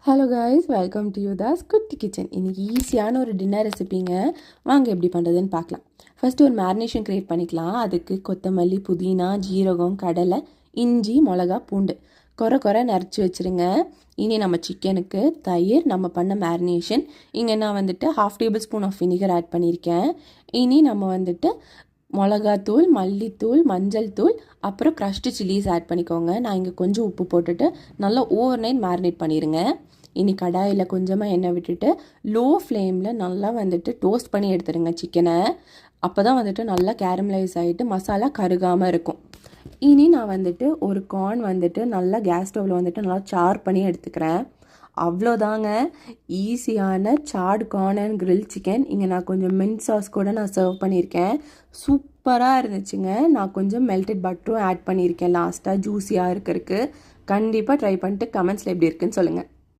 Hello guys, welcome to யூதாஸ் குட்டி kitchen. இன்றைக்கி ஈஸியான ஒரு டின்னர் ரெசிபிங்க. வாங்க எப்படி பண்ணுறதுன்னு பார்க்கலாம். ஃபஸ்ட்டு ஒரு மேரினேஷன் க்ரியேட் பண்ணிக்கலாம். அதுக்கு கொத்தமல்லி, புதினா, ஜீரகம், கடலை, இஞ்சி, மிளகா, பூண்டு குறை நரைச்சி வச்சுருங்க. இனி நம்ம சிக்கனுக்கு தயிர், நம்ம பண்ண மேரினேஷன். இங்கே நான் வந்துட்டு 1/2 tablespoon of vinegar add பண்ணியிருக்கேன். இனி நம்ம வந்துட்டு மிளகாத்தூள், மல்லித்தூள், மஞ்சள் தூள், அப்புறம் க்ரஷ்டு சில்லிஸ் ஆட் பண்ணிக்கோங்க. நான் இங்கே கொஞ்சம் உப்பு போட்டுட்டு நல்லா ஓவர் நைட் மேரினேட் பண்ணிடுங்க. இனி கடாயில் கொஞ்சமாக எண்ணெய் விட்டுட்டு லோ ஃப்ளேமில் நல்லா வந்துட்டு டோஸ்ட் பண்ணி எடுத்துடுங்க சிக்கனை. அப்போ தான் வந்துட்டு நல்லா கேரமலைஸ் ஆகிட்டு மசாலா கருகாமல் இருக்கும். இனி நான் வந்துட்டு ஒரு கார்ன் வந்துட்டு நல்லா கேஸ் ஸ்டவ்வில் வந்துட்டு நல்லா சார் பண்ணி எடுத்துக்கிறேன். அவ்வளோதாங்க, ஈஸியான chaat corn and grill chicken. இங்கே நான் கொஞ்சம் மின்ட் சாஸ் கூட நான் சர்வ் பண்ணியிருக்கேன். சூப்பராக இருந்துச்சுங்க. நான் கொஞ்சம் மெல்டட் பட்டரும் ஆட் பண்ணியிருக்கேன் லாஸ்ட்டாக ஜூஸியாக இருக்கிறதுக்கு. கண்டிப்பாக ட்ரை பண்ணிட்டு கமெண்ட்ஸில் எப்படி இருக்குன்னு சொல்லுங்கள்.